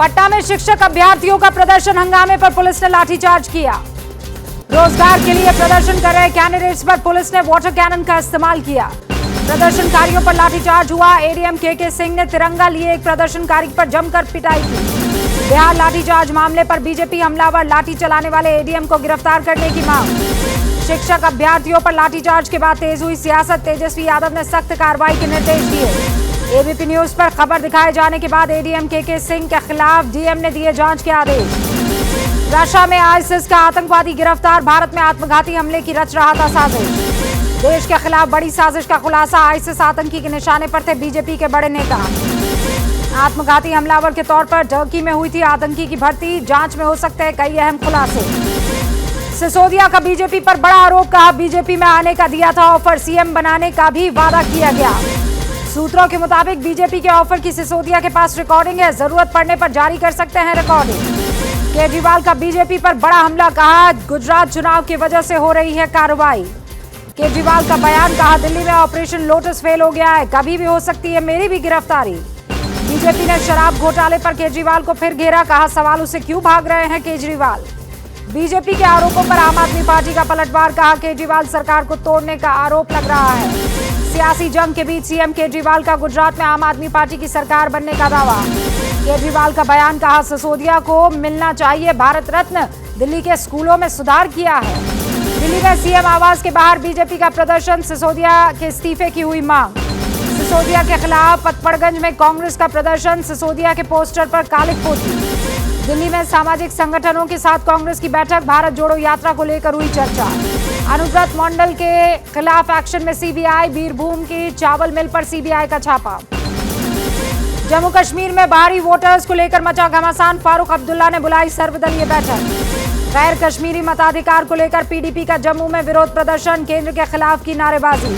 पटना में शिक्षक अभ्यर्थियों का प्रदर्शन, हंगामे पर पुलिस ने लाठीचार्ज किया। रोजगार के लिए प्रदर्शन कर रहे कैंडिडेट्स पर पुलिस ने वाटर कैनन का इस्तेमाल किया। प्रदर्शनकारियों पर लाठीचार्ज हुआ। एडीएम के सिंह ने तिरंगा लिए एक प्रदर्शनकारी पर जमकर पिटाई की। बिहार लाठीचार्ज मामले पर बीजेपी हमलावर, लाठी चलाने वाले एडीएम को गिरफ्तार करने की मांग। शिक्षक अभ्यर्थियों पर लाठीचार्ज के बाद तेज हुई सियासत, तेजस्वी यादव ने सख्त कार्रवाई के निर्देश दिए। एबीपी न्यूज पर खबर दिखाए जाने के बाद एडीएम के सिंह के खिलाफ डीएम ने दिए जांच के आदेश। रशिया में आईएसआईएस का आतंकवादी गिरफ्तार, भारत में आत्मघाती हमले की रच रहा था साजिश। देश के खिलाफ बड़ी साजिश का खुलासा, आईएसआईएस आतंकी के निशाने पर थे बीजेपी के बड़े नेता। आत्मघाती हमलावर के तौर पर टर्की में हुई थी आतंकी की भर्ती, जांच में हो सकते हैं कई अहम खुलासे। सिसोदिया का बीजेपी पर बड़ा आरोप, कहा बीजेपी में आने का दिया था ऑफर, सीएम बनाने का भी वादा किया गया। सूत्रों के मुताबिक बीजेपी के ऑफर की सिसोदिया के पास रिकॉर्डिंग है, जरूरत पड़ने पर जारी कर सकते हैं रिकॉर्डिंग। केजरीवाल का बीजेपी पर बड़ा हमला, कहा गुजरात चुनाव की वजह से हो रही है कार्रवाई। केजरीवाल का बयान, कहा दिल्ली में ऑपरेशन लोटस फेल हो गया है, कभी भी हो सकती है मेरी भी गिरफ्तारी। बीजेपी ने शराब घोटाले पर केजरीवाल को फिर घेरा, कहा सवालों से क्यों भाग रहे हैं केजरीवाल। बीजेपी के आरोपों पर आम आदमी पार्टी का पलटवार, कहा केजरीवाल सरकार को तोड़ने का आरोप लग रहा है। सियासी जंग के बीच सीएम केजरीवाल का गुजरात में आम आदमी पार्टी की सरकार बनने का दावा। केजरीवाल का बयान, कहा सिसोदिया को मिलना चाहिए भारत रत्न, दिल्ली के स्कूलों में सुधार किया है। दिल्ली में सीएम आवास के बाहर बीजेपी का प्रदर्शन, सिसोदिया के इस्तीफे की हुई मांग। सिसोदिया के खिलाफ पतपड़गंज में कांग्रेस का प्रदर्शन, सिसोदिया के पोस्टर पर कालिक पोती। दिल्ली में सामाजिक संगठनों के साथ कांग्रेस की बैठक, भारत जोड़ो यात्रा को लेकर हुई चर्चा। अनुव्रत मंडल के खिलाफ एक्शन में सीबीआई, बीरभूम की चावल मिल पर सीबीआई का छापा। जम्मू कश्मीर में बाहरी वोटर्स को लेकर मचा घमासान, फारूक अब्दुल्ला ने बुलाई सर्वदलीय बैठक। गैर कश्मीरी मताधिकार को लेकर पीडीपी का जम्मू में विरोध प्रदर्शन, केंद्र के खिलाफ की नारेबाजी।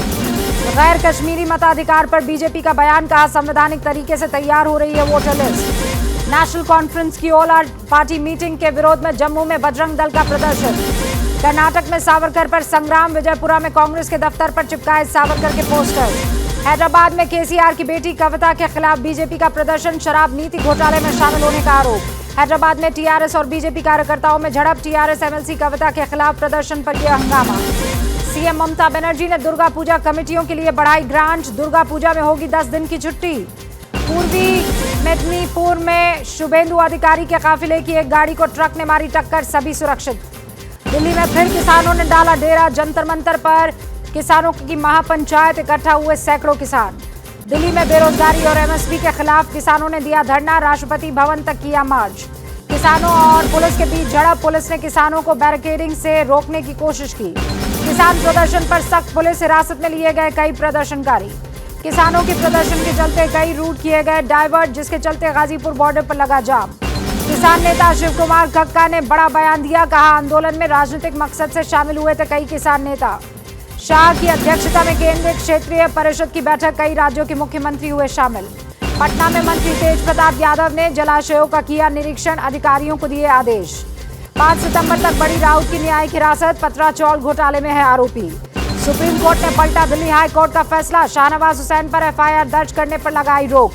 गैर कश्मीरी मताधिकार पर बीजेपी का बयान, कहा संवैधानिक तरीके से तैयार हो रही है वोटर लिस्ट। नेशनल कॉन्फ्रेंस की ऑल पार्टी मीटिंग के विरोध में जम्मू में बजरंग दल का प्रदर्शन। कर्नाटक में सावरकर पर संग्राम, विजयपुरा में कांग्रेस के दफ्तर पर चिपकाए सावरकर के पोस्टर। हैदराबाद में केसीआर की बेटी कविता के खिलाफ बीजेपी का प्रदर्शन, शराब नीति घोटाले में शामिल होने का आरोप। हैदराबाद में टीआरएस और बीजेपी कार्यकर्ताओं में झड़प, टीआरएस एमएलसी कविता के खिलाफ प्रदर्शन पर यह हंगामा। सीएम ममता बनर्जी ने दुर्गा पूजा कमेटियों के लिए बढ़ाई ग्रांट, दुर्गा पूजा में होगी 10 दिन की छुट्टी। पूर्वी मेदिनीपुर में शुभेंदु अधिकारी के काफिले की एक गाड़ी को ट्रक ने मारी टक्कर, सभी सुरक्षित। दिल्ली में फिर किसानों ने डाला डेरा, जंतर मंतर पर किसानों की महापंचायत, इकट्ठा हुए सैकड़ों किसान। दिल्ली में बेरोजगारी और एमएसपी के खिलाफ किसानों ने दिया धरना, राष्ट्रपति भवन तक किया मार्च। किसानों और पुलिस के बीच झड़प, पुलिस ने किसानों को बैरिकेडिंग से रोकने की कोशिश की। किसान प्रदर्शन पर सख्त, पुलिस हिरासत में लिए गए कई प्रदर्शनकारी। किसानों के प्रदर्शन के चलते कई रूट किए गए डाइवर्ट, जिसके चलते गाजीपुर बॉर्डर पर लगा जाम। किसान नेता शिव कुमार कक्का ने बड़ा बयान दिया, कहा आंदोलन में राजनीतिक मकसद से शामिल हुए थे कई किसान नेता। शाह की अध्यक्षता में केंद्रीय क्षेत्रीय परिषद की बैठक, कई राज्यों के मुख्यमंत्री हुए शामिल। पटना में मंत्री तेज प्रताप यादव ने जलाशयों का किया निरीक्षण, अधिकारियों को दिए आदेश। 5 सितंबर तक बड़ी राउत की न्यायिक हिरासत, पतराचौल घोटाले में है आरोपी। सुप्रीम कोर्ट ने पलटा दिल्ली हाई कोर्ट का फैसला, शाहनवाज हुसैन पर एफआईआर दर्ज करने पर लगाई रोक।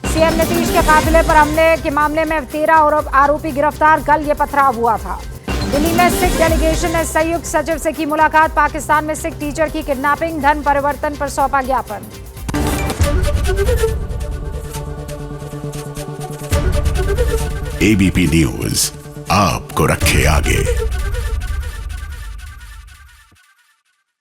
सीएम नीतीश के काफिले पर हमले के मामले में 13 आरोपी गिरफ्तार, कल ये पथराव हुआ था। दिल्ली में सिख डेलीगेशन ने संयुक्त सचिव से की मुलाकात, पाकिस्तान में सिख टीचर की किडनैपिंग, धन परिवर्तन पर सौंपा ज्ञापन। एबीपी न्यूज आपको रखे आगे।